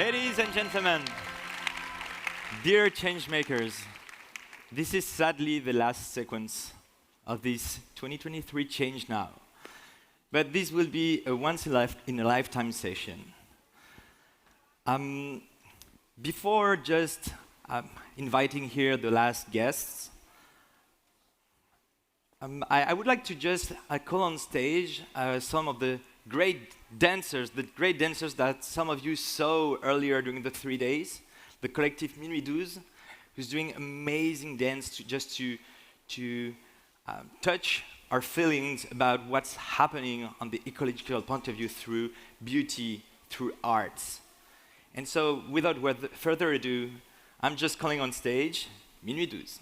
Ladies and gentlemen, dear changemakers, this is sadly the last sequence of this 2023 Change Now. But this will be a once-in-a-lifetime session. Before just inviting here the last guests, I would like to just call on stage some of the great dancers that some of you saw earlier during the 3 days, the collective Minuit 12, who's doing amazing dance to touch our feelings about what's happening on the ecological point of view through beauty, through arts. And so, without further ado, I'm just calling on stage Minuit 12.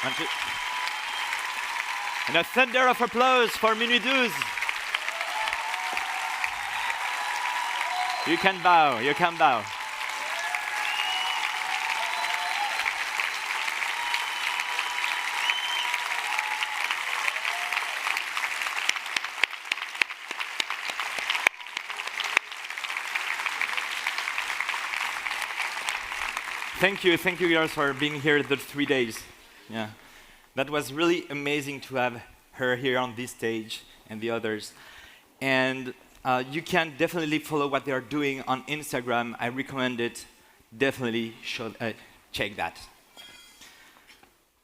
One, two. And a thunder of applause for Minuit 12. You can bow, you can bow. Thank you girls for being here the 3 days. Yeah, that was really amazing to have her here on this stage and the others. And you can definitely follow what they are doing on Instagram. I recommend it. Definitely check that.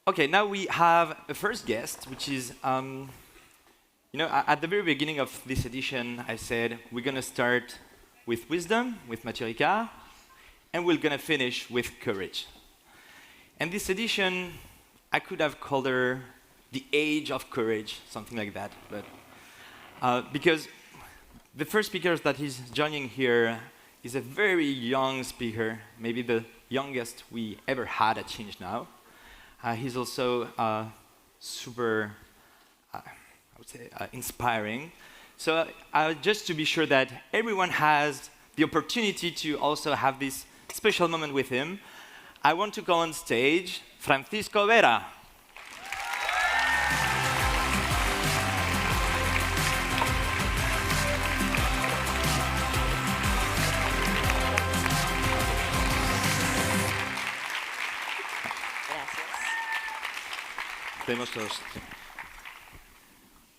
Okay, now we have a first guest, which is, at the very beginning of this edition, I said we're going to start with wisdom, with Mathieu Ricard, and we're going to finish with courage. And this edition, I could have called her the age of courage, something like that. But because the first speaker that is joining here is a very young speaker, maybe the youngest we ever had at ChangeNOW. He's also super, I would say, inspiring. So just to be sure that everyone has the opportunity to also have this special moment with him, I want to call on stage Francisco Vera.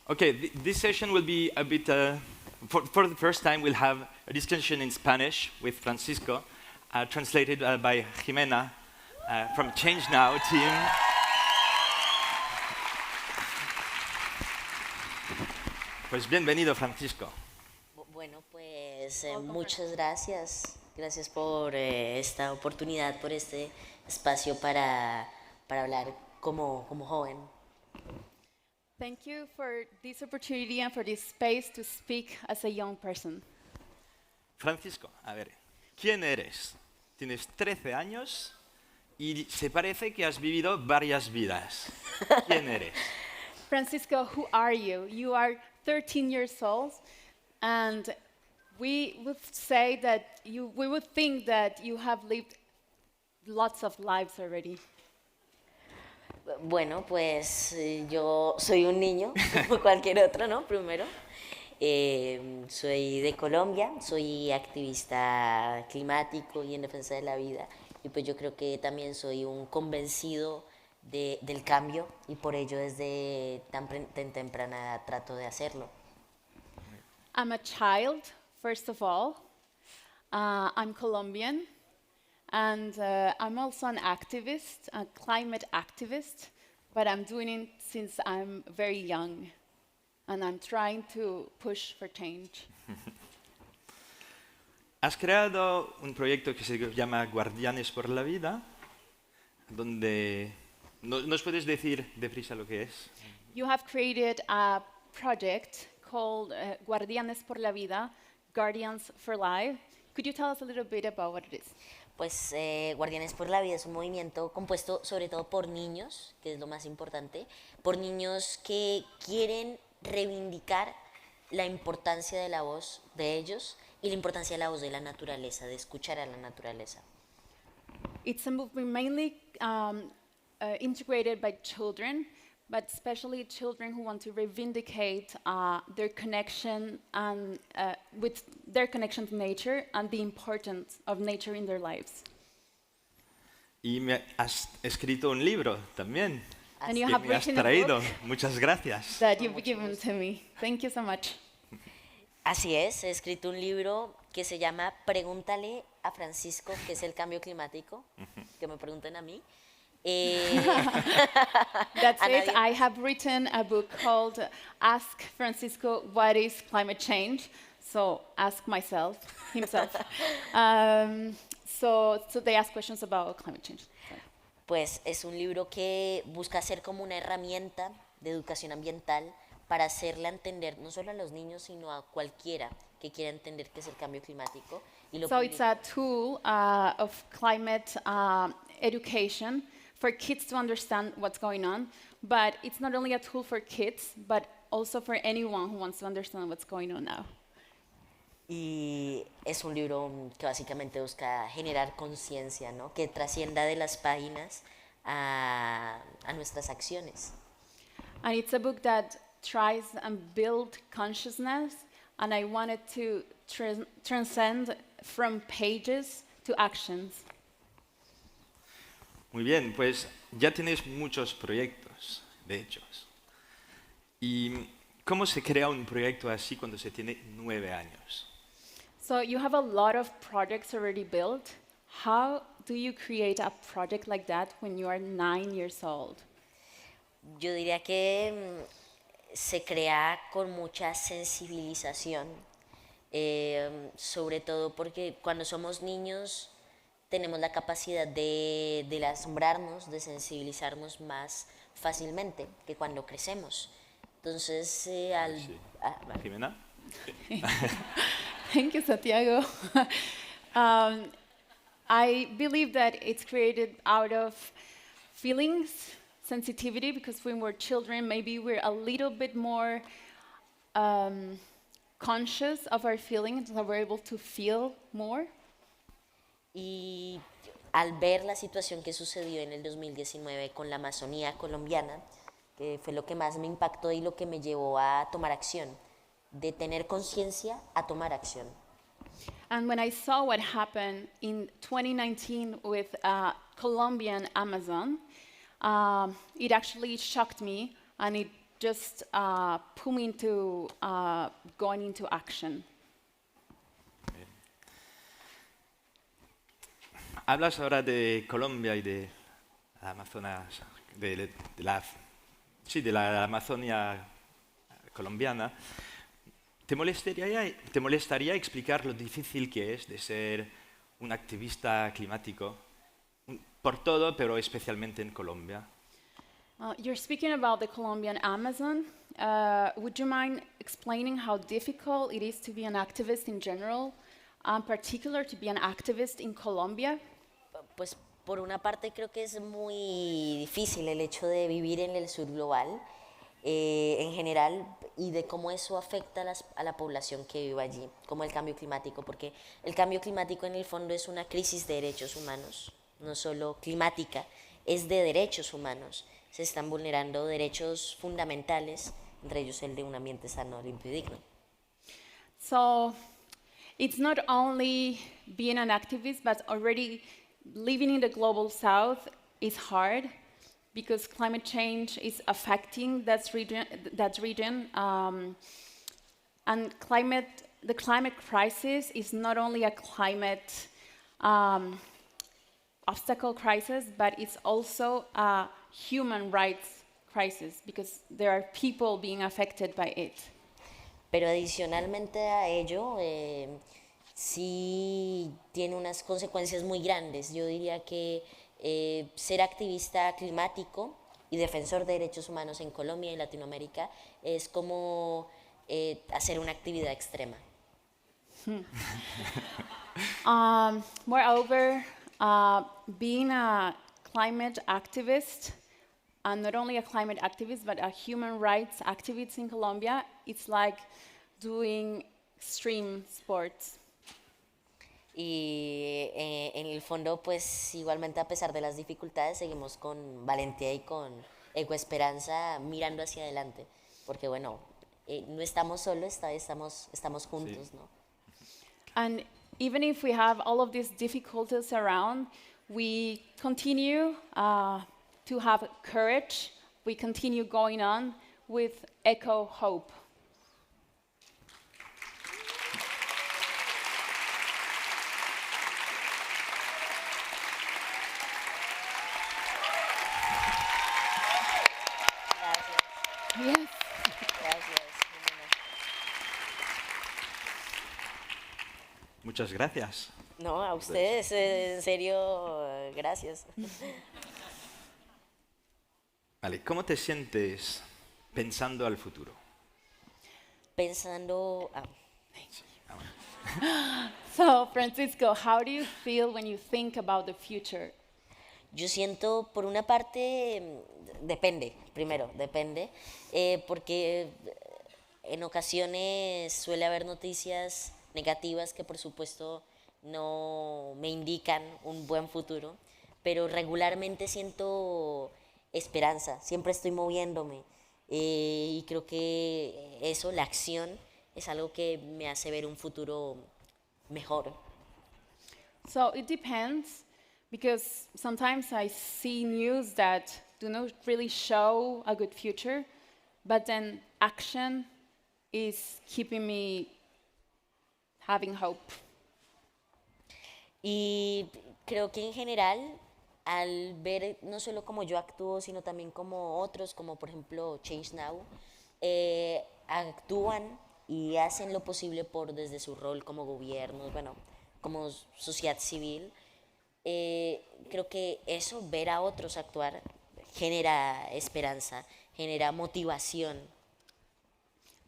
Okay, this session will be a bit, for the first time, we'll have a discussion in Spanish with Francisco, translated by Jimena from ChangeNOW team. Pues bienvenido, Francisco. Bueno, pues muchas gracias. Gracias por esta oportunidad, por este espacio para hablar como joven. Thank you for this opportunity and for this space to speak as a young person. Francisco, a ver, ¿quién eres? Tienes 13 años y se parece que has vivido varias vidas. ¿Quién eres? Francisco, who are you? You are 13 years old, and we would say that we would think that you have lived lots of lives already. Bueno, pues yo soy un niño, como cualquier otro, ¿no? Primero. Soy de Colombia, soy activista climático y en defensa de la vida. Y pues yo creo que también soy un convencido del cambio y por ello desde tan temprana edad trato de hacerlo. I'm a child, first of all. I'm Colombian. And I'm also an activist, a climate activist, but I'm doing it since I'm very young. And I'm trying to push for change. Has creado un proyecto que se llama Guardianes por la Vida, donde... ¿Nos puedes decir deprisa lo que es? You have created a project called Guardianes por la Vida, Guardians for Life. Could you tell us a little bit about what it is? Pues Guardianes por la Vida es un movimiento compuesto sobre todo por niños, que es lo más importante, por niños que quieren reivindicar la importancia de la voz de ellos y la importancia de la voz de la naturaleza, de escuchar a la naturaleza. It's a movement mainly integrated by children, but especially children who want to reivindicate their connection and with their connection to nature and the importance of nature in their lives. Y me has escrito un libro también. And you Que have me has written a traído. book Muchas gracias. that you've given to me. Thank you so much. Así es, he escrito un libro que se llama Pregúntale a Francisco qué es el cambio climático, que me pregunten a mí. That's it. I have written a book called Ask Francisco What is Climate Change? So ask himself. So they ask questions about climate change. Pues es un libro que busca ser como una herramienta de educación ambiental para hacerle entender no solo a los niños, sino a cualquiera que quiera entender qué es el cambio climático. So it's a tool of climate education for kids to understand what's going on, but it's not only a tool for kids, but also for anyone who wants to understand what's going on now. Y es un libro que básicamente busca generar conciencia, ¿no? Que trascienda de las páginas a nuestras acciones. And it's a book that tries and build consciousness, and I wanted to transcend from pages to actions. Muy bien, pues ya tienes muchos proyectos, de hecho. ¿Y cómo se crea un proyecto así cuando se tiene 9 años? So you have a lot of projects already built. How do you create a project like that when you are 9 years old? Yo diría que se crea con mucha sensibilización, sobre todo porque cuando somos niños tenemos la capacidad de asombrarnos, de sensibilizarnos más fácilmente que cuando crecemos. Entonces, Sí. ¿Jimena? Thank you, Santiago. I believe that it's created out of feelings, sensitivity, because when we're children, maybe we're a little bit more conscious of our feelings, so we're able to feel more. Y al ver la situación que sucedió en el 2019 con la Amazonía colombiana, que fue lo que más me impactó y lo que me llevó a tomar acción, de tener conciencia a tomar acción. And when I saw what happened in 2019 with Colombian Amazon, it actually shocked me, and it just put me into going into action. Hablas ahora de Colombia y de Amazonas, de la Amazonia colombiana. ¿Te molestaría explicar lo difícil que es de ser un activista climático por todo, pero especialmente en Colombia? You're speaking about the Colombian Amazon. Would you mind explaining how difficult it is to be an activist in general, in particular to be an activist in Colombia? Pues por una parte creo que es muy difícil el hecho de vivir en el sur global en general y de cómo eso afecta a la población que vive allí, como el cambio climático, porque el cambio climático en el fondo es una crisis de derechos humanos, no solo climática, es de derechos humanos. Se están vulnerando derechos fundamentales, entre ellos el de un ambiente sano, limpio y digno. So it's not only being an activist, but already living in the global south is hard because climate change is affecting that region. And the climate crisis is not only a climate obstacle crisis, but it's also a human rights crisis because there are people being affected by it. Pero adicionalmente a ello, sí tiene unas consecuencias muy grandes. Yo diría que ser activista climático y defensor de derechos humanos en Colombia y Latinoamérica es como hacer una actividad extrema. Moreover, being a climate activist, and not only a climate activist, but a human rights activist in Colombia, it's like doing extreme sports. Y en el fondo, pues igualmente a pesar de las dificultades, seguimos con valentía y con ecoesperanza mirando hacia adelante. Porque bueno, no estamos solos, esta vez estamos juntos, Sí. ¿no? And even if we have all of these difficulties around, we continue to have courage, we continue going on with eco-hope. Gracias. Yes. Gracias, Jimena. Muchas gracias. No, a ustedes, en serio, gracias. Vale, ¿cómo te sientes pensando al futuro? Pensando... So, Francisco, how do you feel when you think about the future? Yo siento, por una parte, depende, primero, depende, porque en ocasiones suele haber noticias negativas que por supuesto no me indican un buen futuro, pero regularmente siento esperanza, siempre estoy moviéndome y creo que eso, la acción, es algo que me hace ver un futuro mejor. So it depends, because sometimes I see news that do not really show a good future, but then action is keeping me having hope. Y creo que en general, al ver no solo cómo yo actúo, sino también como otros, como por ejemplo ChangeNOW, actúan y hacen lo posible por desde su rol como gobiernos, bueno, como sociedad civil, creo que eso, ver a otros actuar, genera esperanza, genera motivación.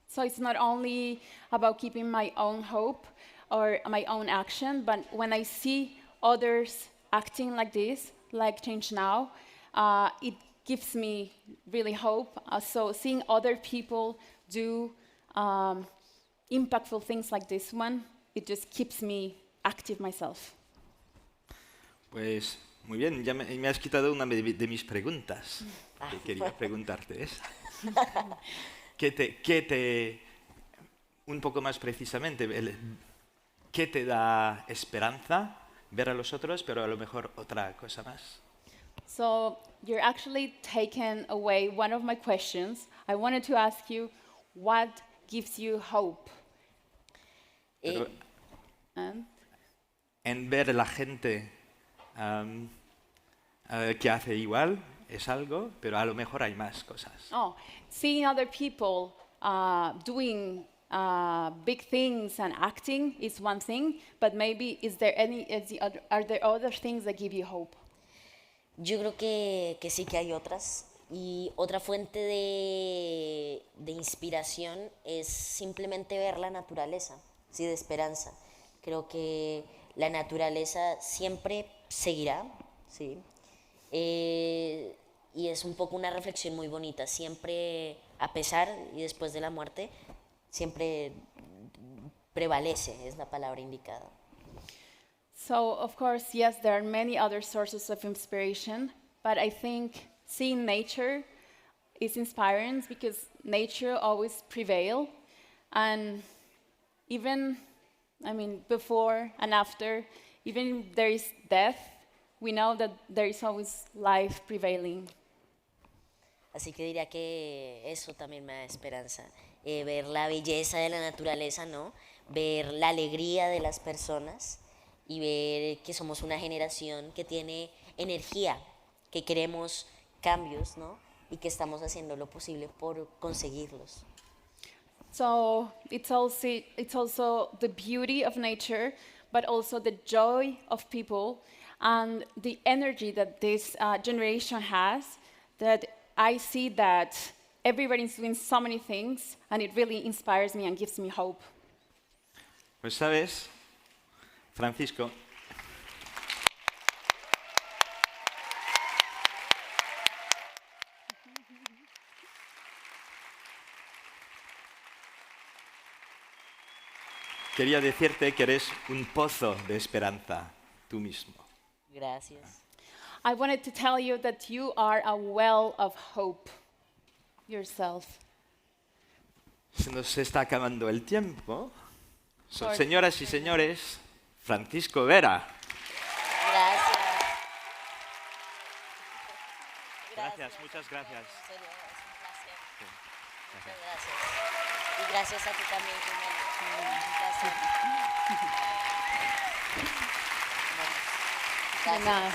So it's not only about keeping my own hope or my own action, but when I see others acting like this, like ChangeNOW, it gives me really hope. So seeing other people do impactful things like this one, it just keeps me active myself. Pues muy bien, ya me has quitado una de mis preguntas que quería preguntarte. Un poco más precisamente, ¿qué te da esperanza ver a los otros, pero a lo mejor otra cosa más? So you're actually taking away one of my questions. I wanted to ask you, what gives you hope? Pero And? en ver a la gente que hace igual es algo, pero a lo mejor hay más cosas. Oh, seeing other people doing big things and acting is one thing, but maybe are there other things that give you hope? Yo creo que sí que hay otras. Y otra fuente de inspiración es simplemente ver la naturaleza, ¿sí? De esperanza. Creo que la naturaleza siempre seguirá, ¿sí? Y es un poco una reflexión muy bonita. Siempre, a pesar y después de la muerte, siempre prevalece, es la palabra indicada. So, of course, yes, there are many other sources of inspiration, but I think seeing nature is inspiring because nature always prevails. And even, before and after, even if there is death, we know that there is always life prevailing. Así que diría que eso también me da esperanza. Ver la belleza de la naturaleza, ¿no? Ver la alegría de las personas y ver que somos una generación que tiene energía, que queremos cambios, ¿no? Y que estamos haciendo lo posible por conseguirlos. So it's also the beauty of nature, but also the joy of people and the energy that this generation has, that I see that everybody's doing so many things, and it really inspires me and gives me hope. Pues sabes, Francisco, quería decirte que eres un pozo de esperanza tú mismo. Gracias. I wanted to tell you that you are a well of hope yourself. Se nos está acabando el tiempo. Por- Señoras y señores, Francisco Vera. Gracias. Gracias, muchas gracias. En serio, es un placer. Muchas gracias. Y gracias a ti también, Jimena. Un placer. Bueno, De gracias. nada.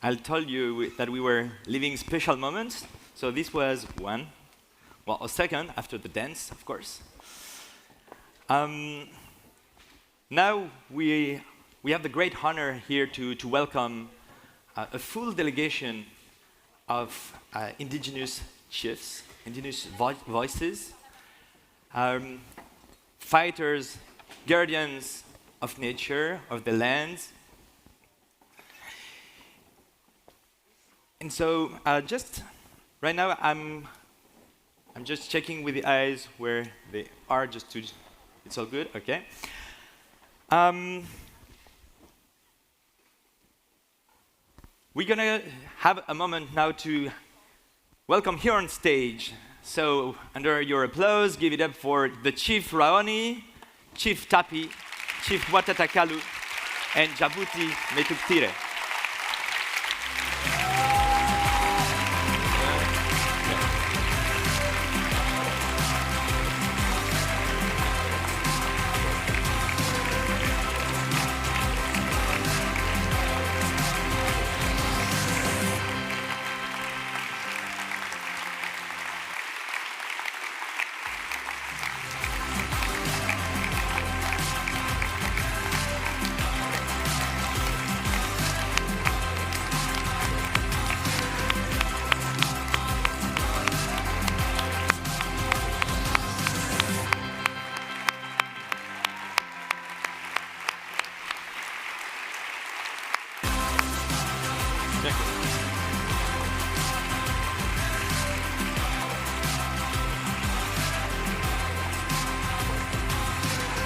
I told you that we were living special moments, so this was one. Well, a second after the dance, of course. Now we have the great honor here to welcome a full delegation of indigenous chiefs, indigenous voices, fighters, guardians of nature, of the lands. And so just right now I'm just checking with the eyes where they are, just to, it's all good, okay. We're gonna have a moment now to welcome here on stage. So under your applause, give it up for the Chief Raoni, Chief Tapi, Chief Watatakalu, and Jabuti Metuktire.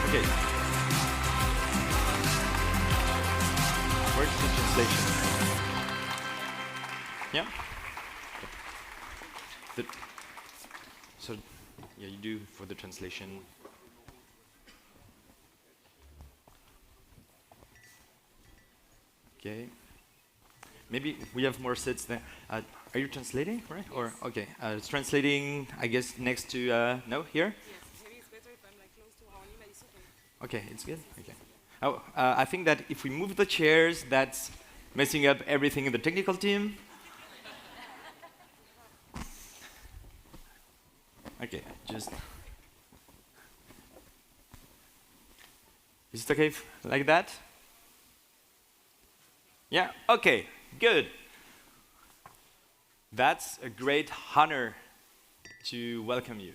Okay. Where's the translation? Yeah? So, yeah, you do for the translation. Okay. Maybe we have more sets there. Are you translating, right? Or okay, it's translating, I guess, next to no here. Yes, maybe it's better if I'm like close to Raoni, but it's okay. Okay, it's good. Okay. Oh, I think that if we move the chairs, that's messing up everything in the technical team. Okay, just. Is it okay like that? Yeah. Okay. Good. That's a great honor to welcome you.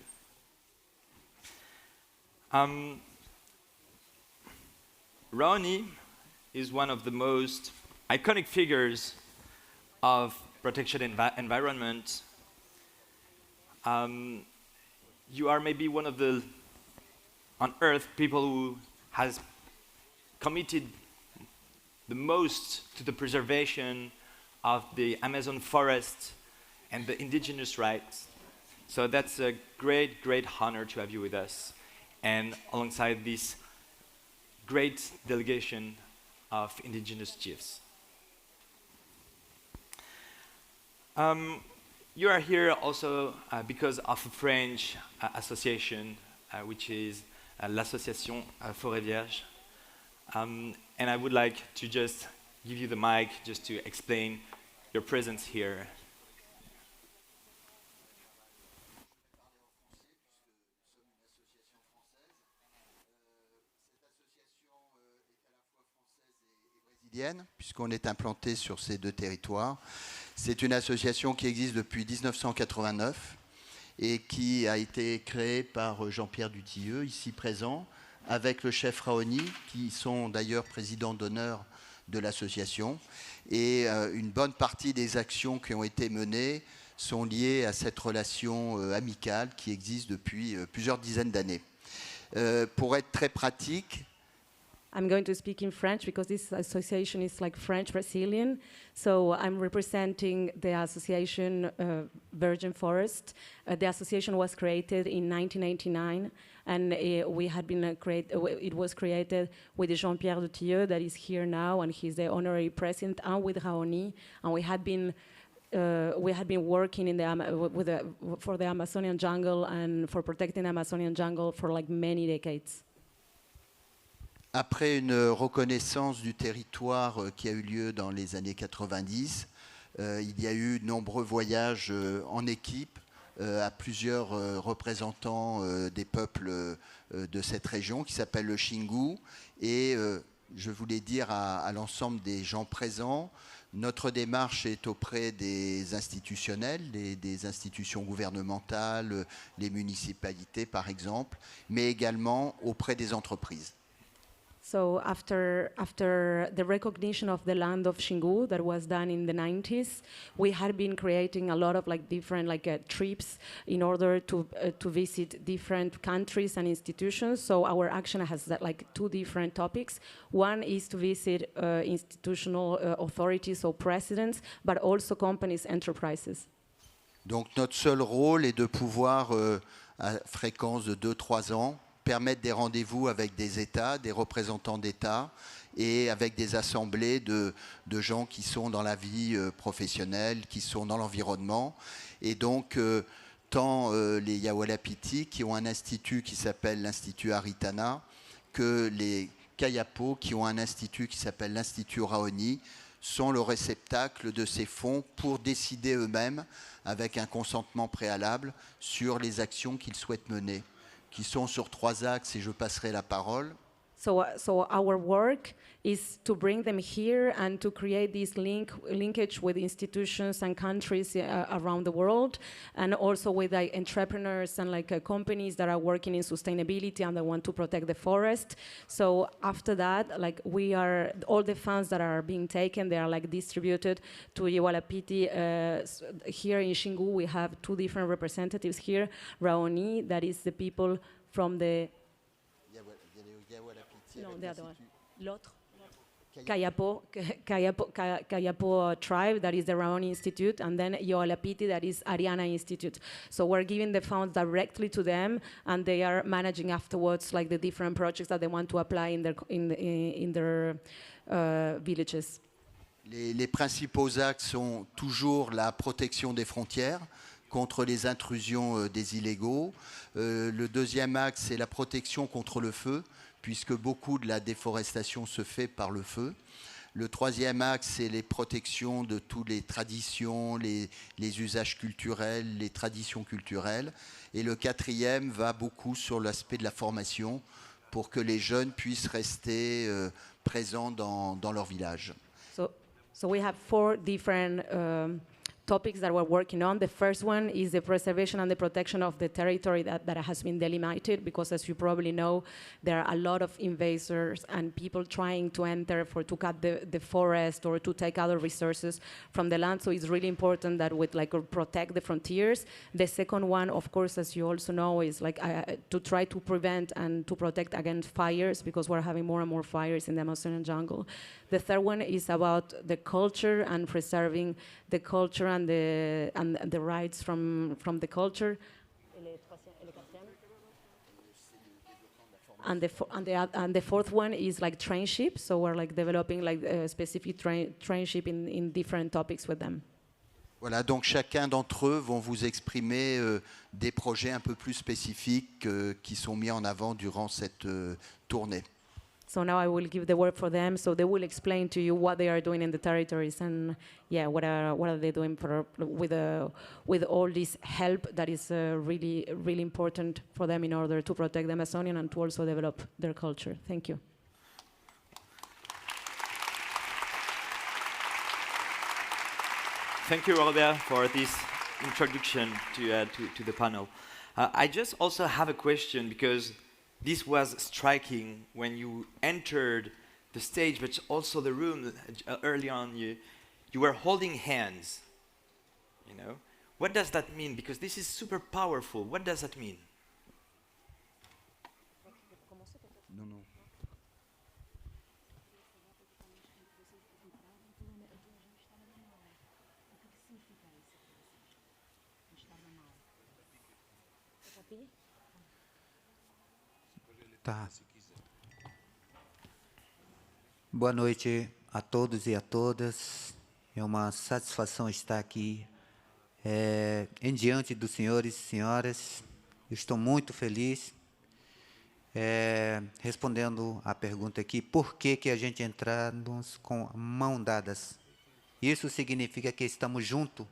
Raoni is one of the most iconic figures of protection environment. You are maybe one of the, on Earth, people who has committed the most to the preservation of the Amazon forest and the indigenous rights. So that's a great, great honor to have you with us, and alongside this great delegation of indigenous chiefs. You are here also because of a French association, which is l'Association Forêt Vierge. And I would like to just give you the mic just to explain your presence here. Puisqu'on est implanté sur ces deux territoires. C'est une association qui existe depuis 1989 et qui a été créée par Jean-Pierre Dutilleux, ici présent, avec le chef Raoni, qui sont d'ailleurs présidents d'honneur de l'association. Et une bonne partie des actions qui ont été menées sont liées à cette relation amicale qui existe depuis plusieurs dizaines d'années. Pour être très pratique, I'm going to speak in French because this association is like French-Brazilian. So I'm representing the association Virgin Forest. The association was created in 1989, and it was created with Jean-Pierre Dutilleux, that is here now, and he's the honorary president, and with Raoni. And we had been working in for the Amazonian jungle and for protecting the Amazonian jungle for like many decades. Après une reconnaissance du territoire qui a eu lieu dans les années 90, il y a eu de nombreux voyages en équipe à plusieurs représentants des peuples de cette région qui s'appelle le Xingu. Et je voulais dire à l'ensemble des gens présents Notre démarche est auprès des institutionnels, des institutions gouvernementales, les municipalités par exemple, mais également auprès des entreprises. So after the recognition of the land of Xingu that was done in the 90s, we had been creating a lot of different trips in order to visit different countries and institutions. So our action has two different topics. One is to visit institutional authorities or presidents, but also companies, enterprises. Donc notre seul rôle est de pouvoir, à fréquence de 2-3 ans, permettre des rendez-vous avec des États, des représentants d'États et avec des assemblées de gens qui sont dans la vie professionnelle, qui sont dans l'environnement. Et donc, tant les Yawalapiti qui ont un institut qui s'appelle l'Institut Aritana que les Kayapo qui ont un institut qui s'appelle l'Institut Raoni sont le réceptacle de ces fonds pour décider eux-mêmes, avec un consentement préalable, sur les actions qu'ils souhaitent mener, qui sont sur 3 axes, et je passerai la parole. So our work is to bring them here and to create this linkage with institutions and countries around the world, and also with entrepreneurs and companies that are working in sustainability and they want to protect the forest. So after that, we are all the funds that are being taken, they are distributed to Yawalapiti. Here in Xingu, we have 2 different representatives here. Raoni, that is the people from the no, the other one. L'autre. Kayapo tribe, that is the Raoni Institute, and then Yawalapiti, that is Ariana Institute. So we're giving the funds directly to them, and they are managing afterwards the different projects that they want to apply in their villages. Les principaux axes sont toujours la protection des frontières contre les intrusions des illégaux. Le deuxième axe, c'est la protection contre le feu, puisque beaucoup de la déforestation se fait par le feu. Le troisième axe, c'est les protections de toutes les traditions, les usages culturels, les traditions culturelles. Et le quatrième va beaucoup sur l'aspect de la formation pour que les jeunes puissent rester présents dans leur village. So we have 4 different topics that we're working on. The first one is the preservation and the protection of the territory that has been delimited, because as you probably know, there are a lot of invasors and people trying to enter to cut the forest or to take other resources from the land. So it's really important that we protect the frontiers. The second one, of course, as you also know, is to try to prevent and to protect against fires, because we're having more and more fires in the Amazonian jungle. The third one is about the culture and preserving the culture and the rights from the culture. And the fourth one is trainship. So we're developing specific trainship in different topics with them. Voilà, donc chacun d'entre eux vont vous exprimer des projets un peu plus spécifiques qui sont mis en avant durant cette tournée. So now I will give the word for them, so they will explain to you what they are doing in the territories and what are they doing with all this help that is really important for them in order to protect the Amazonian and to also develop their culture. Thank you. Thank you, Robert, for this introduction to the panel. I just also have a question, because this was striking when you entered the stage, but also the room early on. You were holding hands. What does that mean? Because this is super powerful. What does that mean? No. Tá. Boa noite a todos e a todas. É uma satisfação estar aqui em diante dos senhores e senhoras. Eu estou muito feliz. Respondendo à pergunta aqui, por que a gente entramos com mão dadas? Isso significa que estamos juntos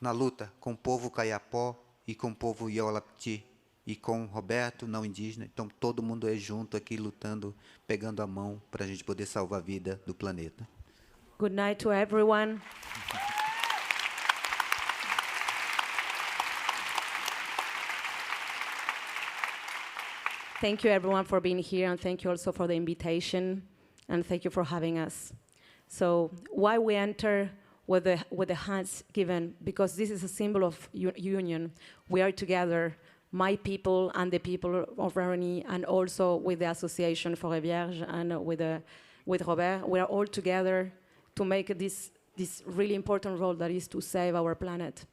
na luta com o povo Kayapó e com o povo Yawalapiti. E com Roberto, não indígena. Então, todo mundo é junto aqui, lutando, pegando a mão, para a gente poder salvar a vida do planeta. Good night to everyone. Thank you, everyone, for being here, and thank you also for the invitation, and thank you for having us. So why we enter with the hands given? Because this is a symbol of union. We are together, my people and the people of Raroni, and also with the Association for les Vierges and with Robert. We are all together to make this really important role that is to save our planet.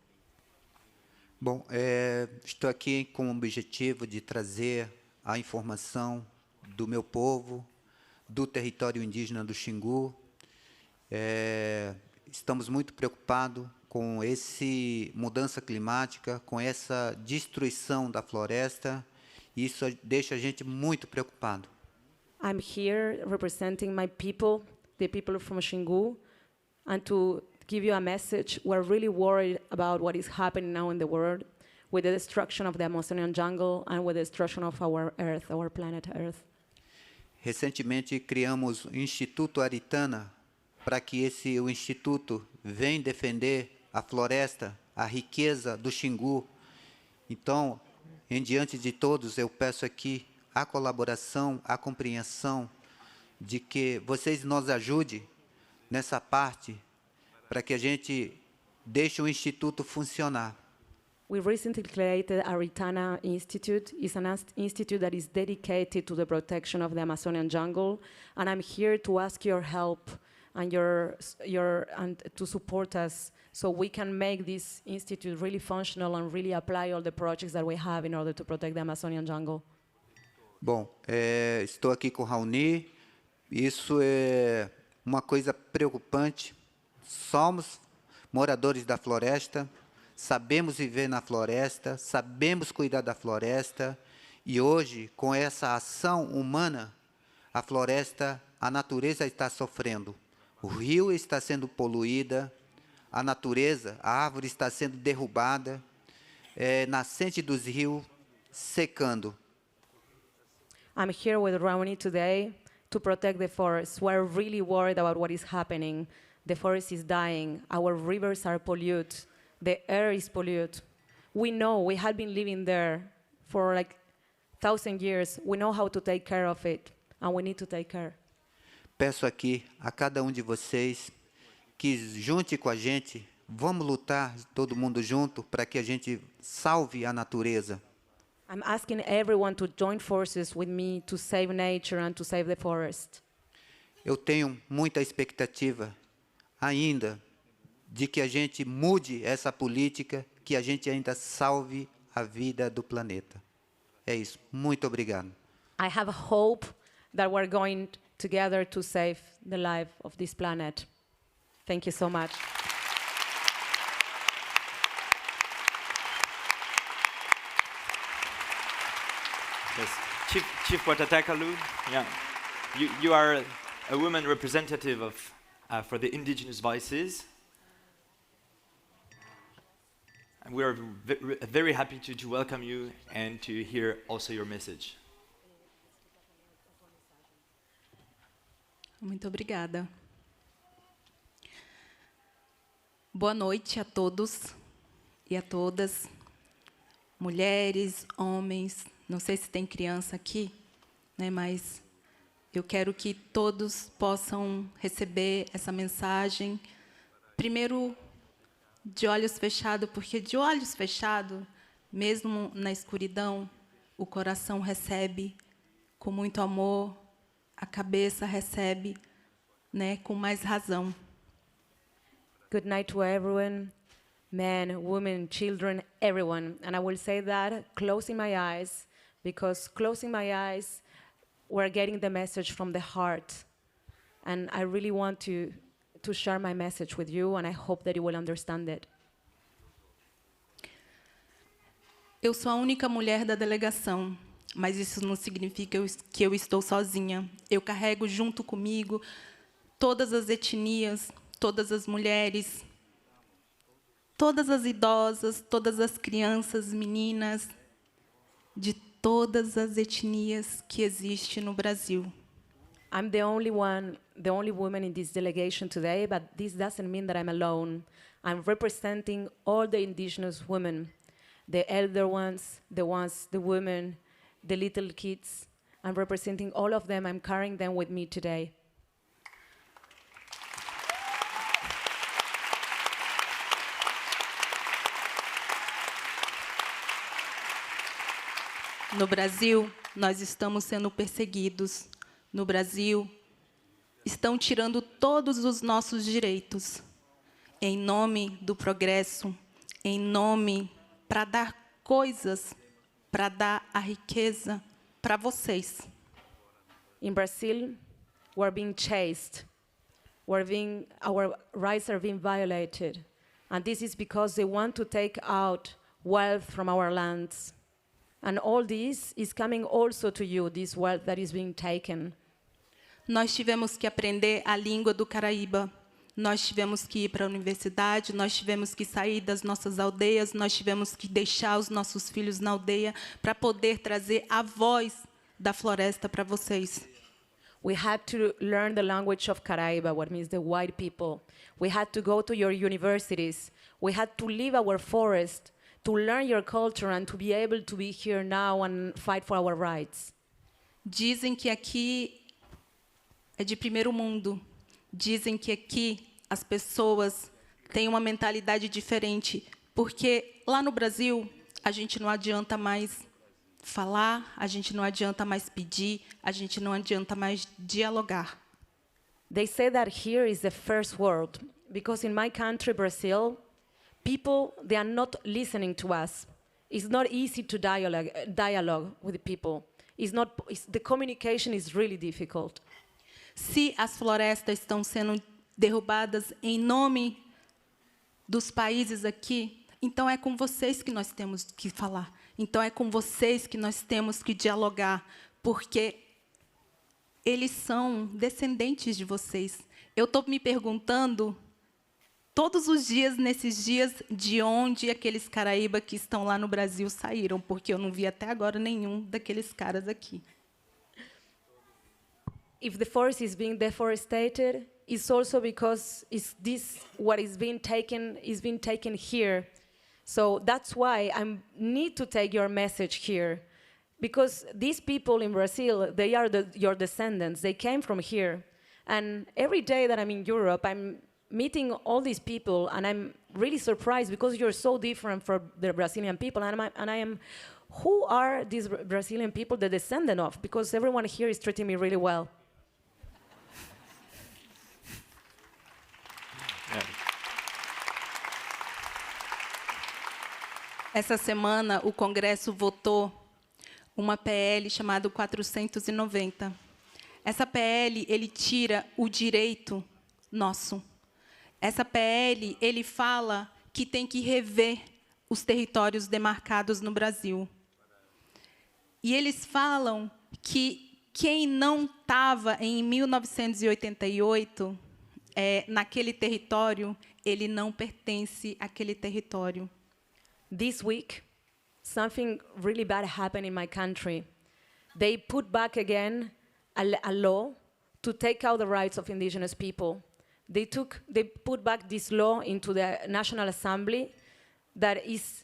Bom, estou aqui com o objetivo de trazer a informação do meu povo, do território indígena do Xingu. Estamos muito preocupados com essa mudança climática, com essa destruição da floresta, e isso deixa a gente muito preocupado. I'm here representing my people, the people from Xingu, and to give you a message. We're really worried about what is happening now in the world with the destruction of the Amazonian jungle and with the destruction of our Earth, our planet Earth. Recentemente criamos o Instituto Aritana para que o instituto venha defender a floresta, a riqueza do Xingu. Então, em diante de todos, eu peço aqui a colaboração, a compreensão de que vocês nos ajudem nessa parte para que a gente deixe o instituto funcionar. We recently created Aritana Institute. It's an institute that is dedicated to the protection of the Amazonian jungle, and I'm here to ask your help and and to support us so we can make this institute really functional and really apply all the projects that we have in order to protect the Amazonian jungle. Bom, estou aqui com o Raoni. Isso é uma coisa preocupante. Somos moradores da floresta, sabemos viver na floresta, sabemos cuidar da floresta, e hoje, com essa ação humana, a floresta, a natureza está sofrendo. O rio está sendo poluída, a natureza, a árvore está sendo derrubada, nascente dos rios secando. I'm here with Raoni today to protect the forest. We're really worried about what is happening. The forest is dying. Our rivers are polluted. The air is polluted. We know, we have been living there for like 1,000 years. We know how to take care of it, and we need to take care. Peço aqui a cada de vocês que junte com a gente, vamos lutar todo mundo junto para que a gente salve a natureza. I'm asking everyone to join forces with me to save nature and to save the forest. Eu tenho muita expectativa ainda de que a gente mude essa política, que a gente ainda salve a vida do planeta. É isso. Muito obrigado. I have hope that we're going together to save the life of this planet. Thank you so much. Yes, Chief Watatakalu, yeah, you are a woman representative of for the indigenous voices. And we are very happy to welcome you and to hear also your message. Muito obrigada. Boa noite a todos e a todas, mulheres, homens. Não sei se tem criança aqui, né, mas eu quero que todos possam receber essa mensagem. Primeiro, de olhos fechados, porque de olhos fechados, mesmo na escuridão, o coração recebe com muito amor, a cabeça recebe, né, com mais razão. Good night to everyone, men, women, children, everyone. And I will say that closing my eyes, because closing my eyes, we're getting the message from the heart. And I really want to share my message with you, and I hope that you will understand it. Eu sou a única mulher da delegação, mas isso não significa que eu estou sozinha. Eu carrego junto comigo todas as etnias, todas as mulheres, todas as idosas, todas as crianças, meninas, de todas as etnias que existem no Brasil. I'm the only woman in this delegation today, but this doesn't mean that I'm alone. I'm representing all the indigenous women, the elder ones, the women, the little kids. I'm representing all of them. I'm carrying them with me today. No Brasil, nós estamos sendo perseguidos. No Brasil, estão tirando todos os nossos direitos. Em nome do progresso, em nome para dar coisas, para dar a riqueza para vocês. In Brazil, we're being chased. Our rights are being violated. And this is because they want to take out wealth from our lands. And all this is coming also to you, this wealth that is being taken. Nós tivemos que aprender a língua do Caraíba. Nós tivemos que ir para a universidade, nós tivemos que sair das nossas aldeias, nós tivemos que deixar os nossos filhos na aldeia para poder trazer a voz da floresta para vocês. We had to learn the language of Caraíba, what means the white people. We had to go to your universities. We had to leave our forest to learn your culture and to be able to be here now and fight for our rights. Dizem que aqui é de primeiro mundo. Dizem que aqui as pessoas têm uma mentalidade diferente, porque lá no Brasil a gente não adianta mais falar, a gente não adianta mais pedir, a gente não adianta mais dialogar. They say that here is the first world, because in my country, Brazil, people, they are not listening to us. It's not easy to dialogue with the people. The communication is really difficult. Se as florestas estão sendo derrubadas em nome dos países aqui, então é com vocês que nós temos que falar. Então é com vocês que nós temos que dialogar, porque eles são descendentes de vocês. Eu estou me perguntando todos os dias, nesses dias, de onde aqueles Caraíba que estão lá no Brasil saíram, porque eu não vi até agora nenhum daqueles caras aqui. If the forest is being deforested, it's also because what is being taken here. So that's why I need to take your message here, because these people in Brazil, they are your descendants. They came from here, and every day that I'm in Europe, I'm meeting all these people, and I'm really surprised because you're so different from the Brazilian people, and I am, who are these Brazilian people the descendant of? Because everyone here is treating me really well. Essa semana, o Congresso votou uma PL chamada 490. Essa PL, ele tira o direito nosso. Essa PL, ele fala que tem que rever os territórios demarcados no Brasil. E eles falam que quem não estava em 1988 naquele território, ele não pertence àquele território. This week, something really bad happened in my country. They put back again a law to take out the rights of indigenous people. They put back this law into the National Assembly that is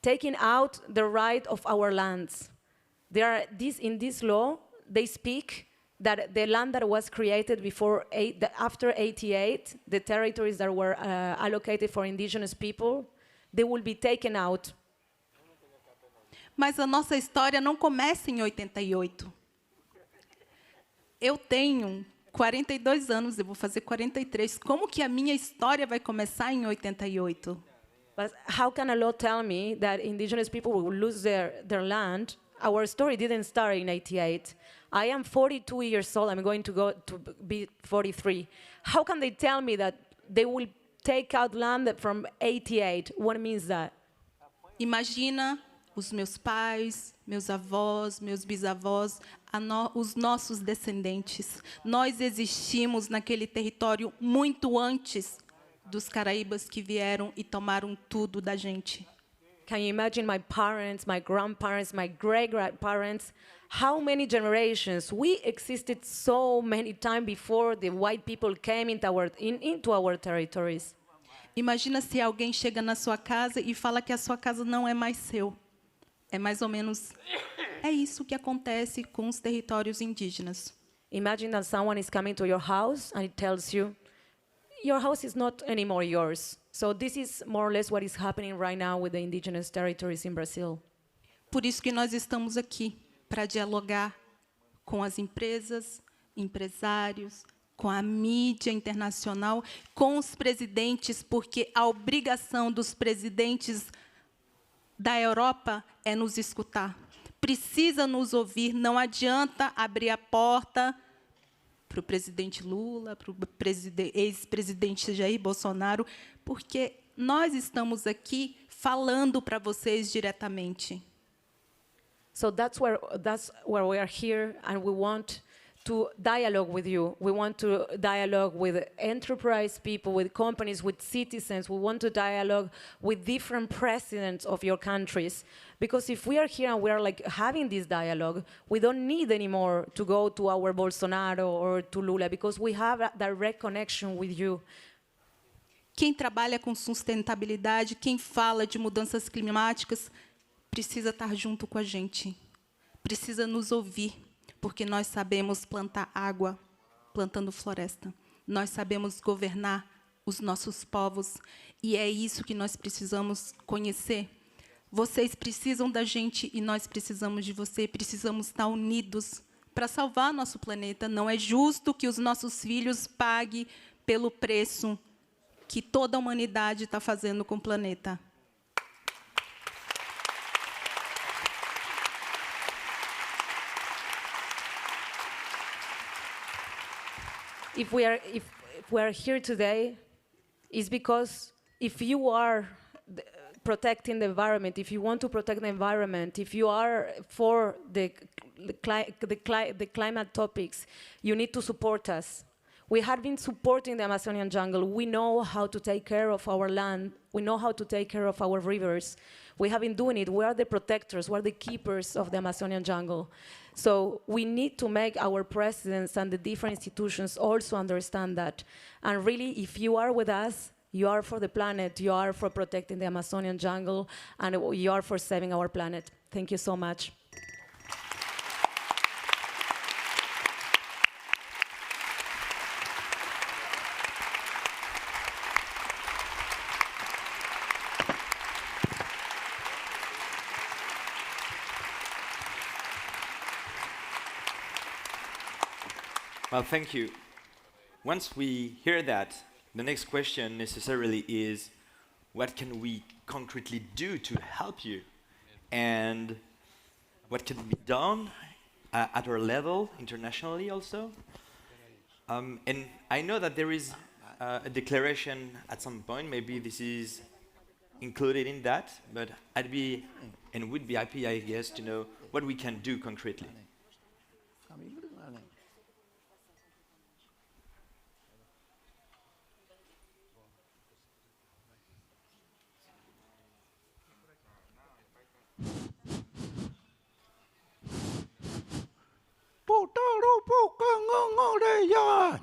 taking out the right of our lands. In this law, they speak that the land that was created after 88, the territories that were allocated for indigenous people, they will be taken out. Mas a nossa história não começa em 88. Eu tenho 42 anos, eu vou fazer 43. Como que a minha história vai começar em 88? But how can a law tell me that indigenous people will lose their land? Our story didn't start in 88. I am 42 years old. I'm going to be 43. How can they tell me that they will take out land from 88? What means that? Imagina os meus pais, meus avós, meus bisavós, os nossos descendentes. Nós existimos naquele território muito antes dos caraíbas que vieram e tomaram tudo da gente. can you imagine my parents, my grandparents, my great-grandparents? How many generations? We existed so many times before the white people came into our territories. Imagina se alguém chega na sua casa e fala que a sua casa não é mais seu. É mais ou menos... É isso que acontece com os territórios indígenas. Imagine that someone is coming to your house and it tells you, your house is not anymore yours. So this is more or less what is happening right now with the indigenous territories in Brazil. Por isso que nós estamos aqui, para dialogar com as empresas, empresários, com a mídia internacional, com os presidentes, porque a obrigação dos presidentes da Europa é nos escutar. Precisa nos ouvir, não adianta abrir a porta para o presidente Lula, para o ex-presidente Jair Bolsonaro, porque nós estamos aqui falando para vocês diretamente. So that's where we are here, and we want to dialogue with you. We want to dialogue with enterprise people, with companies, with citizens. We want to dialogue with different presidents of your countries. Because if we are here and we are like having this dialogue, we don't need anymore to go to our Bolsonaro or to Lula, because we have a direct connection with you. Quem trabalha com sustentabilidade, quem fala de mudanças climáticas, precisa estar junto com a gente. Precisa nos ouvir, porque nós sabemos plantar água, plantando floresta. Nós sabemos governar os nossos povos, e é isso que nós precisamos conhecer. Vocês precisam da gente e nós precisamos de você. Precisamos estar unidos para salvar nosso planeta. Não é justo que os nossos filhos paguem pelo preço que toda a humanidade está fazendo com o planeta. If we are here today, it's because if you are protecting the environment, if you want to protect the environment, if you are for the climate topics, you need to support us. We have been supporting the Amazonian jungle. We know how to take care of our land. We know how to take care of our rivers. We have been doing it. We are the protectors. We are the keepers of the Amazonian jungle. So we need to make our presidents and the different institutions also understand that. And really, if you are with us, you are for the planet, you are for protecting the Amazonian jungle, and you are for saving our planet. Thank you so much. Well, thank you. Once we hear that, the next question necessarily is, what can we concretely do to help you? And what can be done at our level, internationally also? And I know that there is a declaration at some point, maybe this is included in that, but I'd be, and would be happy, I guess, to know what we can do concretely.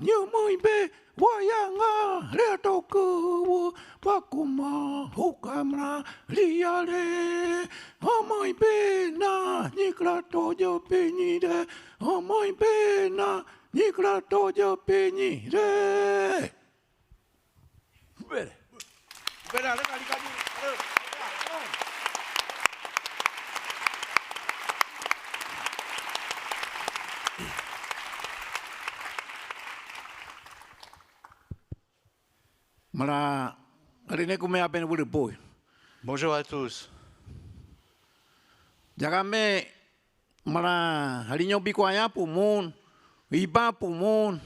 Như mười bê Waya nga Reto ku Pakuma Hukamra Liare Homoi be na Nikrato jo penyi de Homoi be na Nikrato jo penyi de Bere Bere Bonjour à tous. Jagame mara halinyo bikwaya pulmon, iba pulmon,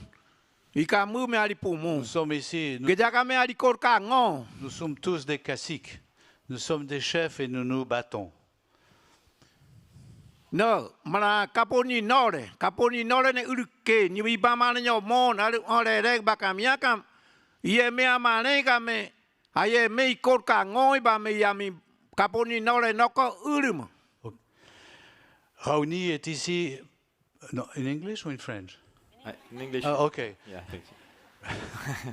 ikamu me ali pulmon. Nous sommes ici. Nous sommes tous des caciques. Nous sommes des chefs et nous nous battons. No, mara kaponi nore ne uruke ni iba mana nyo mon ali ore rek bakamia kam. Ye me amane kame aye me ikor ka ngoi ba me yami Kaponi nore noko urum. Raoni est ici, no, in English or in French? In English. Oh, okay. Yeah, thank you.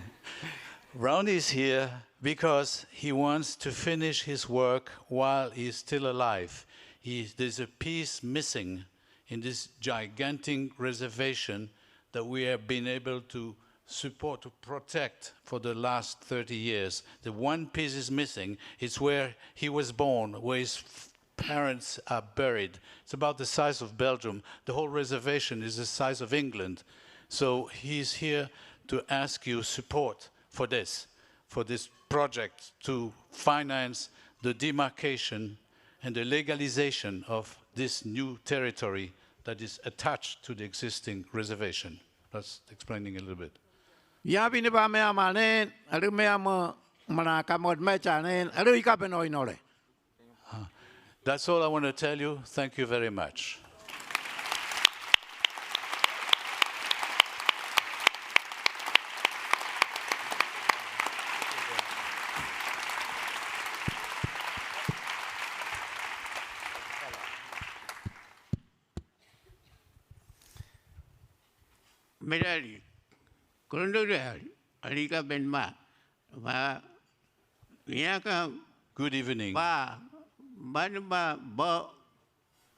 Raoni is here because he wants to finish his work while he's still alive. There's a piece missing in this gigantic reservation that we have been able to support, to protect for the last 30 years. The one piece is missing. It's where he was born, where his parents are buried. It's about the size of Belgium. The whole reservation is the size of England. So he's here to ask you support for this project to finance the demarcation and the legalization of this new territory that is attached to the existing reservation. That's explaining a little bit. Yabini mea manen, aru mea mana kamod mechanen, aru ikapeno inole. That's all I want to tell you. Thank you very much. Medali, Kunduri, Alika Benma, Yaka. Good evening. Ba,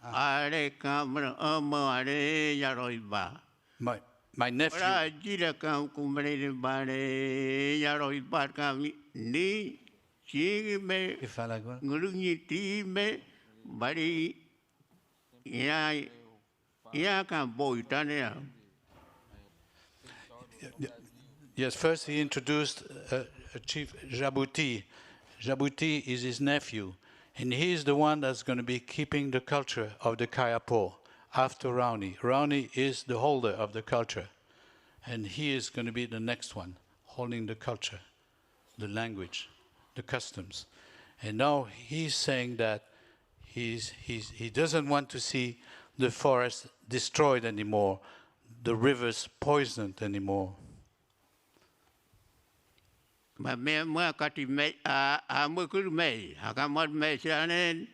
Are Kamra, Are Yaroiba. My nephew. Jira come Kumre Bane, Yaroiba come, Ni, Chime, Guruni Time, Bari, Yaka Boitania. Yes, first he introduced Chief Jabouti. Jabouti is his nephew, and he's the one that's going to be keeping the culture of the Kayapo after Raoni. Raoni is the holder of the culture, and he is going to be the next one, holding the culture, the language, the customs. And now he's saying that he doesn't want to see the forest destroyed anymore, the rivers poisoned anymore. Mà mẹ cắt mẹ mới cứ mẹ các mất mẹ cho nên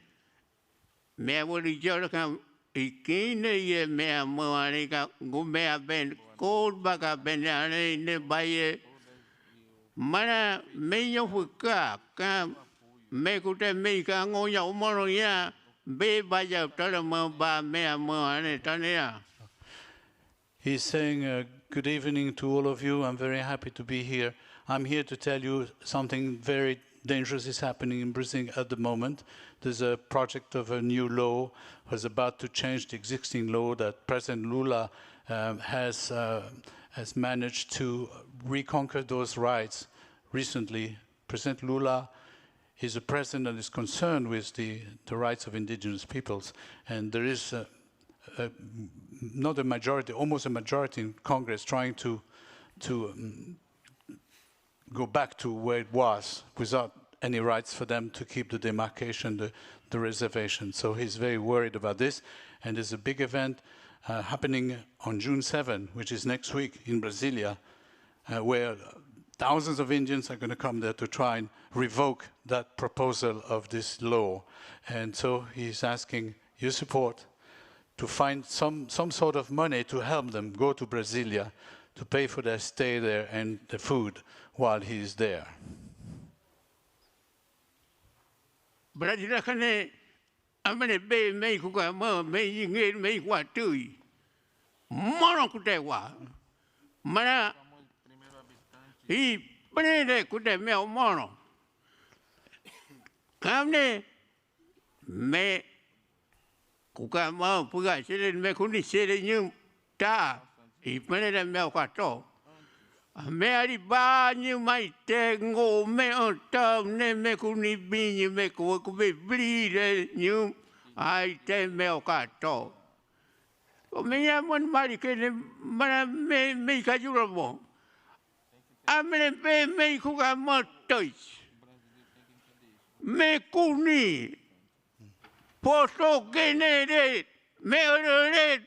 mẹ vừa đi chơi cái ý này mẹ mua này cái mẹ bên cốt bác bên này này bay mà mẹ nhau phức cả mẹ cũng thấy mẹ cái ngôi nhà mà rồi nha bé bây giờ tới là mà ba mẹ mua này tới này. He's saying good evening to all of you. I'm very happy to be here. I'm here to tell you something very dangerous is happening in Brazil at the moment. There's a project of a new law was about to change the existing law that President Lula has managed to reconquer those rights recently. President Lula is a president that is concerned with the rights of indigenous peoples, and there is not a majority, almost a majority in Congress trying to go back to where it was without any rights for them to keep the demarcation, the reservation. So he's very worried about this. And there's a big event happening on June 7, which is next week in Brasilia, where thousands of Indians are going to come there to try and revoke that proposal of this law. And so he's asking your support to find some sort of money to help them go to Brasilia, to pay for their stay there and the food while he's there. Brasilia kane amene be me kuka mo me yinge me kwa tui mono kutewa mana I pene kute me mono kamne me kuka mo puga sele me kuni sele nyum ta I pene me kwa to me ari ba ni mai te ngo me on tam ne me kuni bi me ko be bli le ni ai te me o ka to o me ya mon mari ke ne mana me ka juro bo amene be me ku ga mo toi me kuni posto que ne de me ore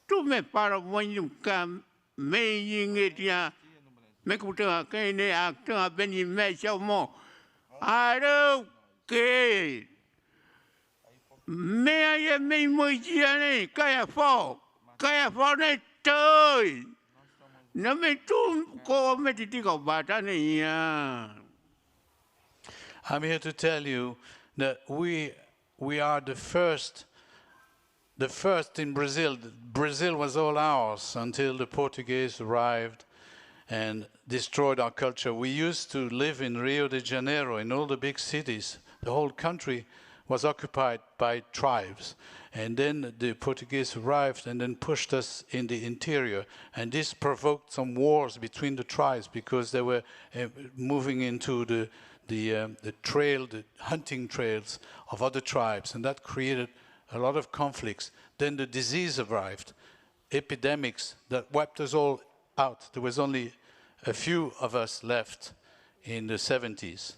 tu me paro mo ni kam me yingetia me kuta kene akta beni me chamo aro que mẹ em mình mới chia này cái phò này trời nó mới tụm cô mới đi gặp bà ta này à. I'm here to tell you that we are the first in Brazil. Brazil was all ours until the Portuguese arrived and destroyed our culture. We used to live in Rio de Janeiro, in all the big cities. The whole country was occupied by tribes. And then the Portuguese arrived and then pushed us in the interior. And this provoked some wars between the tribes because they were moving into the hunting trails of other tribes. And that created a lot of conflicts. Then the disease arrived, epidemics that wiped us all out. There was only a few of us left in the 70s.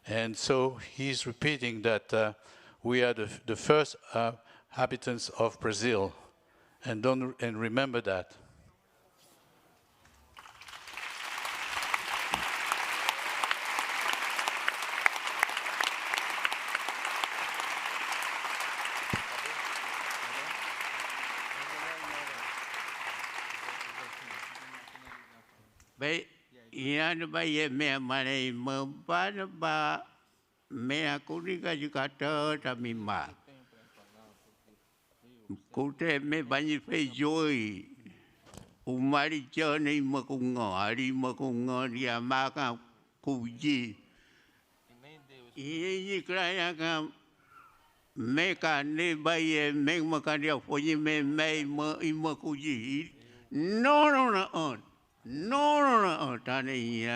And so he's repeating that we are the first inhabitants of Brazil. And remember that. Vậy yên bây mẹ mà này mơ ba nó ba mẹ cũng đi cái cả tơ ta mi mà cũng thế mẹ bao nhiêu phải rồi mà đi chơi này mà cũng ngỏ đi mà cả cũng gì ý cái cái mẹ cả này bây mẹ mà cả điều phơi mẹ mà cũng gì no tania.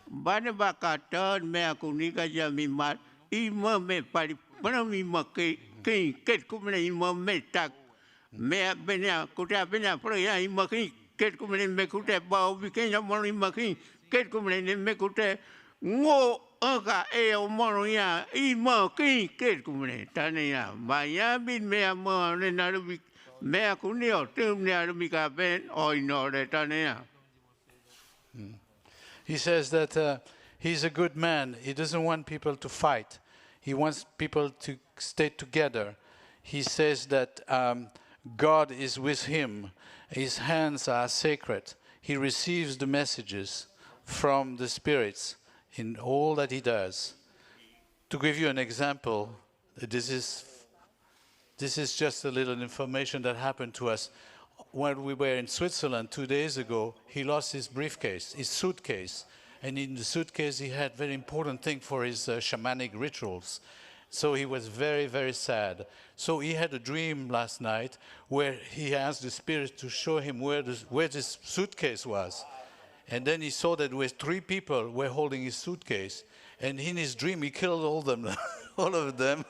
Bana bakata me akunika jami mat ima me pari bana mi make ket kumne ima me tak me bena kuta bena proya ima ket kumne me kuta ba bi kenya mo ima ket kumne me kuta ngo aga e o mo ya ima ket kumne tania maya bin me mo ne na bi me akunio tum ne bi ka ben oi no de tania. He says that he's a good man. He doesn't want people to fight. He wants people to stay together. He says that God is with him. His hands are sacred. He receives the messages from the spirits in all that he does. To give you an example, this is just a little information that happened to us. When we were in Switzerland 2 days ago, he lost his briefcase, his suitcase. And in the suitcase, he had very important thing for his shamanic rituals. So he was very, very sad. So he had a dream last night where he asked the spirit to show him where this suitcase was. And then he saw that 3 people were holding his suitcase. And in his dream, he killed all of them.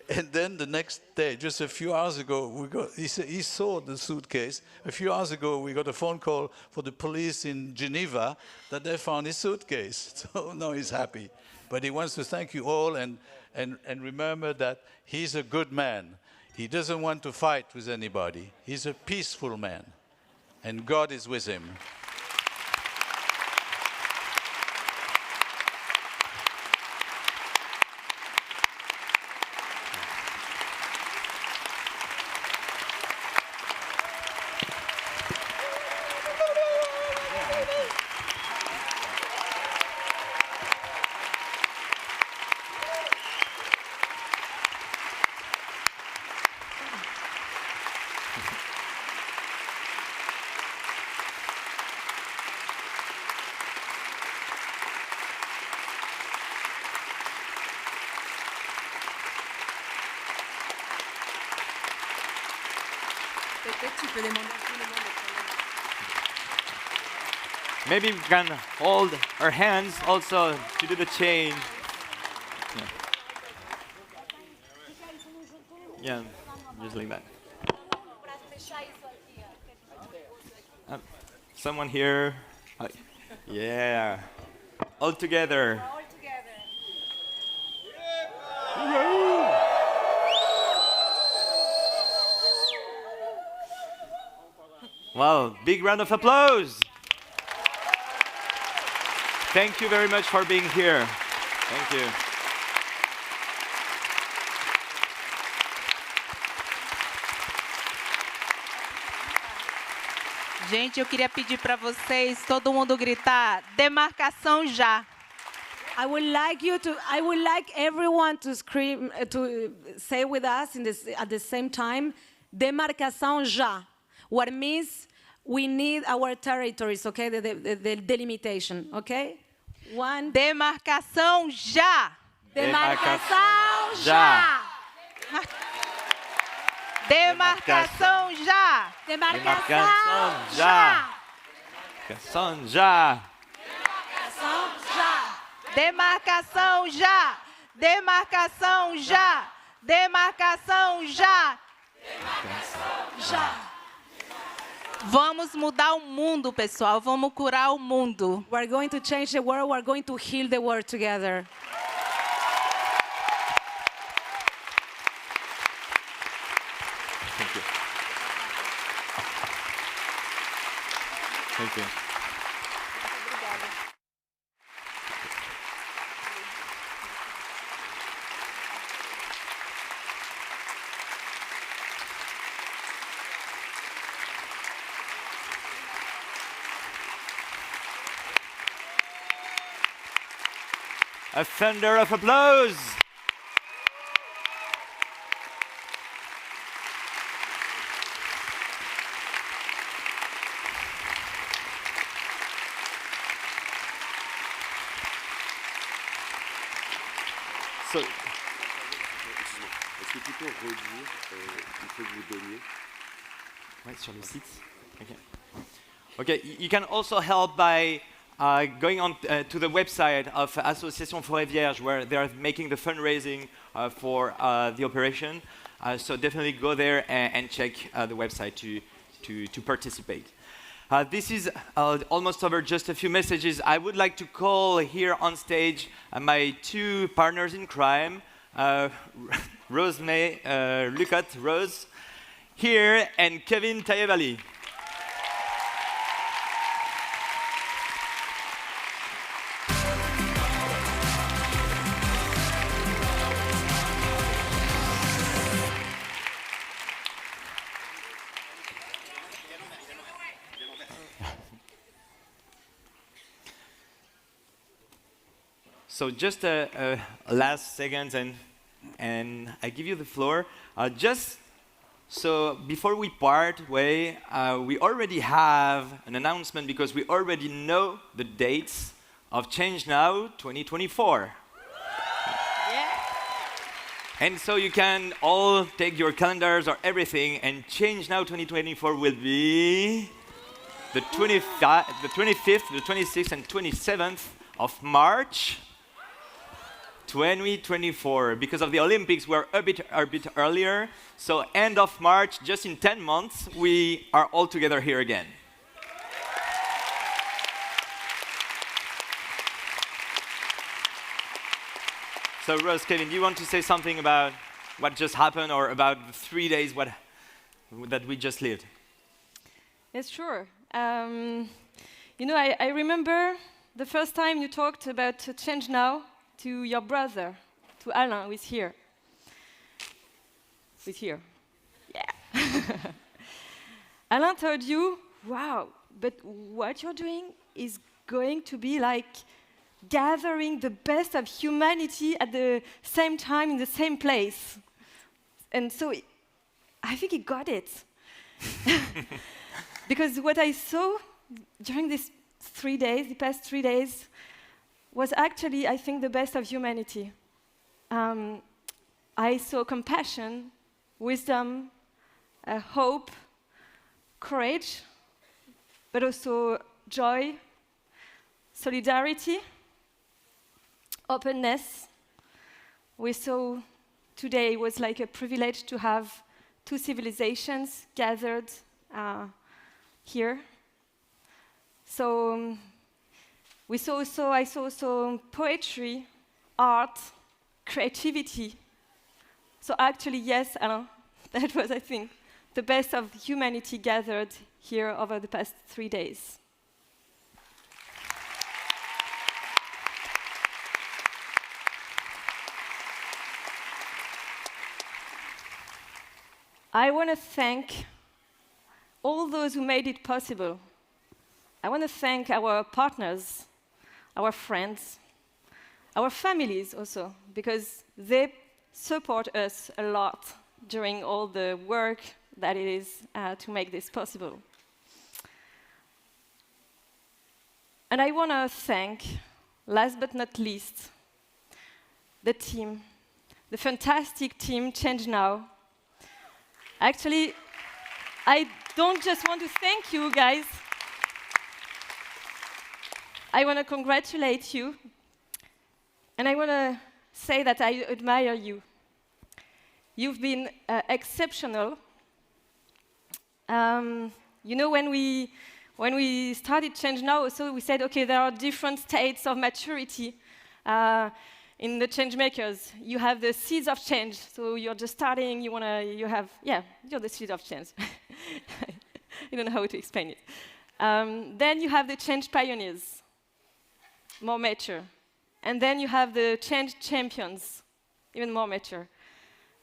And then the next day, just a few hours ago, he saw the suitcase. A few hours ago, we got a phone call for the police in Geneva that they found his suitcase. So now he's happy. But he wants to thank you all and remember that he's a good man. He doesn't want to fight with anybody. He's a peaceful man. And God is with him. Maybe we can hold our hands also to do the change. Yeah, just like that. Someone here? Yeah. All together. Wow, big round of applause. Thank you very much for being here. Thank you. Gente, eu queria pedir para vocês, todo mundo gritar, demarcação já. I would like everyone to scream, to say with us at the same time, demarcação já. What means we need our territories, okay? The delimitation, okay? One. Demarcação já. Demarcação já. Demarcação já. Demarcação já. Demarcação já. Demarcação já. Demarcação já. Demarcação já. Já. Vamos mudar o mundo, pessoal. Vamos curar o mundo. We're going to change the world. We're going to heal the world together. Thank you. Thank you. A thunder of applause. So, Est-ce que tu peux redire il faut que vous donniez? Ouais, sur le site. Okay. Okay, you can also help by going on to the website of Association Forêt Vierge, where they are making the fundraising for the operation. So definitely go there and check the website to participate. This is almost over, just a few messages. I would like to call here on stage my two partners in crime, Rose here, and Kevin Tayevali. So just a last seconds, and I give you the floor. Just so before we part way, we already have an announcement because we already know the dates of ChangeNOW 2024. Yeah. And so you can all take your calendars or everything, and ChangeNOW 2024 will be the 25th, the 26th, and 27th of March 2024. Because of the Olympics, we're a bit earlier. So end of March, just in 10 months, we are all together here again. So Rose, Kevin, do you want to say something about what just happened or about the 3 days that we just lived? Yes, sure. You know, I remember the first time you talked about ChangeNOW to your brother, to Alain, who is here. Who's here? Yeah. Alain told you, wow, but what you're doing is going to be like gathering the best of humanity at the same time in the same place. And so I think he got it. Because what I saw during these 3 days, the past 3 days, was actually, I think, the best of humanity. I saw compassion, wisdom, hope, courage, but also joy, solidarity, openness. We saw today was like a privilege to have two civilizations gathered here. So I saw also poetry, art, creativity. So actually, yes, Alain, that was, I think, the best of humanity gathered here over the past 3 days. I want to thank all those who made it possible. I want to thank our partners, our friends, our families also, because they support us a lot during all the work that it is to make this possible. And I want to thank, last but not least, the team, the fantastic team ChangeNOW. Actually, I don't just want to thank you guys. I want to congratulate you. And I want to say that I admire you. You've been exceptional. You know, when we started ChangeNOW, so we said, okay, there are different states of maturity in the changemakers. You have the seeds of change, so you're just starting. You're the seeds of change. I don't know how to explain it. Then you have the change pioneers, more mature, and then you have the change champions, even more mature.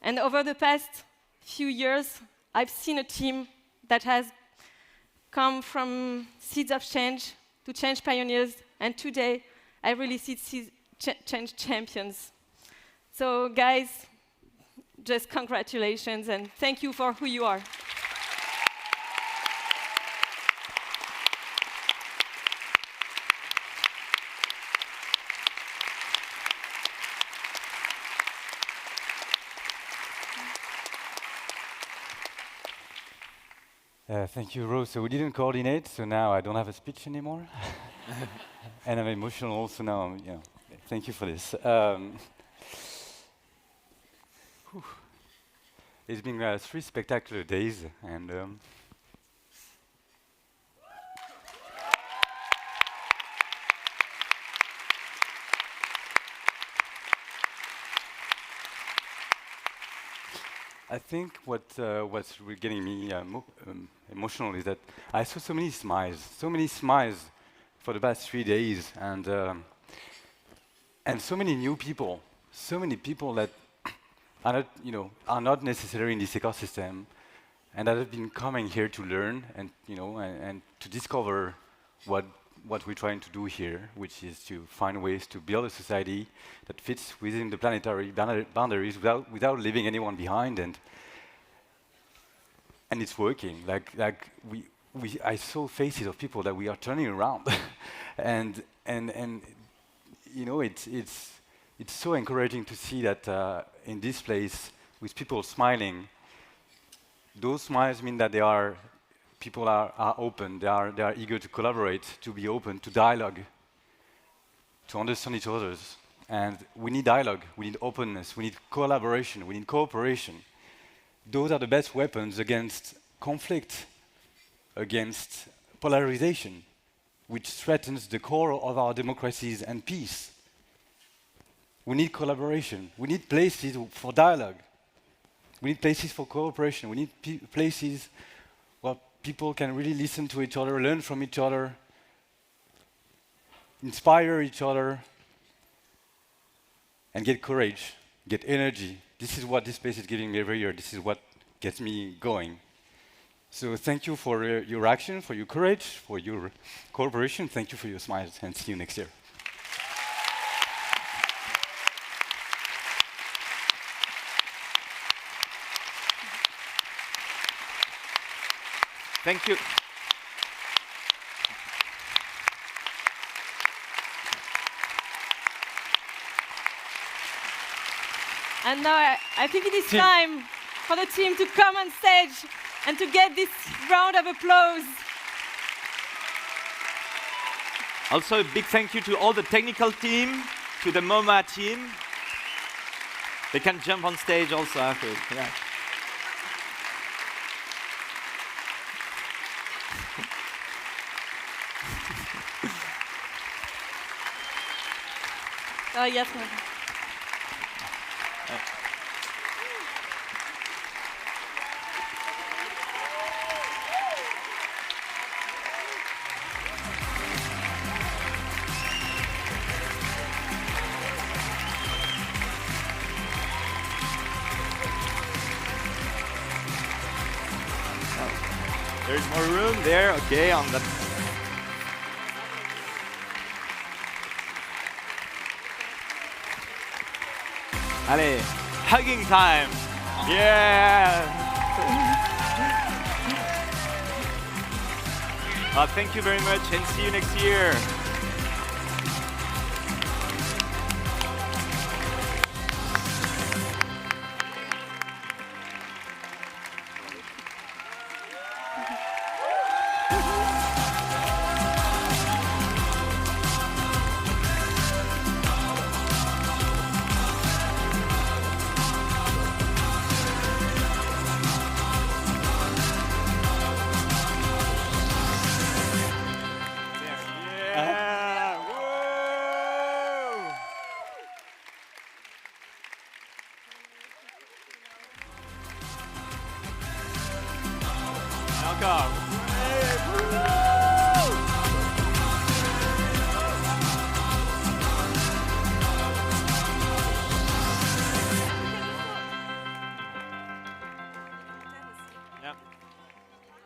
And over the past few years, I've seen a team that has come from seeds of change to change pioneers, and today I really see change champions. So guys, just congratulations and thank you for who you are. Thank you, Rose. So we didn't coordinate, so now I don't have a speech anymore. And I'm emotional also now. Thank you for this. It's been 3 spectacular days, and I think what's really getting me emotional is that I saw so many smiles for the past 3 days, and so many new people, so many people that are not necessarily in this ecosystem, and that have been coming here to learn and and to discover what we're trying to do here, which is to find ways to build a society that fits within the planetary boundaries without leaving anyone behind, and it's working. I saw faces of people that we are turning around, and it's so encouraging to see that in this place with people smiling. Those smiles mean that people are open, they are eager to collaborate, to be open, to dialogue, to understand each other. And we need dialogue, we need openness, we need collaboration, we need cooperation. Those are the best weapons against conflict, against polarization, which threatens the core of our democracies and peace. We need collaboration, we need places for dialogue, we need places for cooperation, we need places where people can really listen to each other, learn from each other, inspire each other, and get courage, get energy. This is what this place is giving me every year. This is what gets me going. So thank you for your action, for your courage, for your cooperation. Thank you for your smiles, and see you next year. Thank you. And now I think it is time for the team to come on stage and to get this round of applause. Also, a big thank you to all the technical team, to the MoMA team. They can jump on stage also after. Yeah. Oh, yes, ma'am. There's more room there. Okay, on the. Allez, hugging time. Yeah. Well, thank you very much, and see you next year.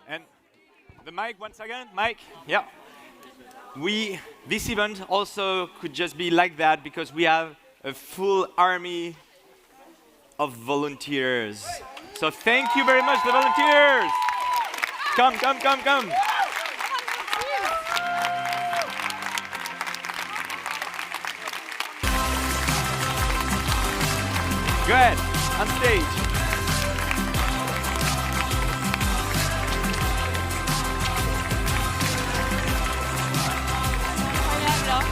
And the mic once again, Mike. Yeah. This event also could just be like that because we have a full army of volunteers. So thank you very much, the volunteers. Come, come, come, come. Go ahead, on stage.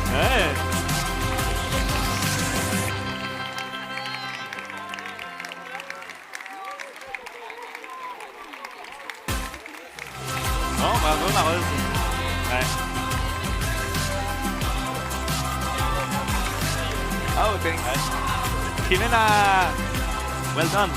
Hey. Oh, bravo, Marose. Ouais. Oh, thanks. Kimena, well done.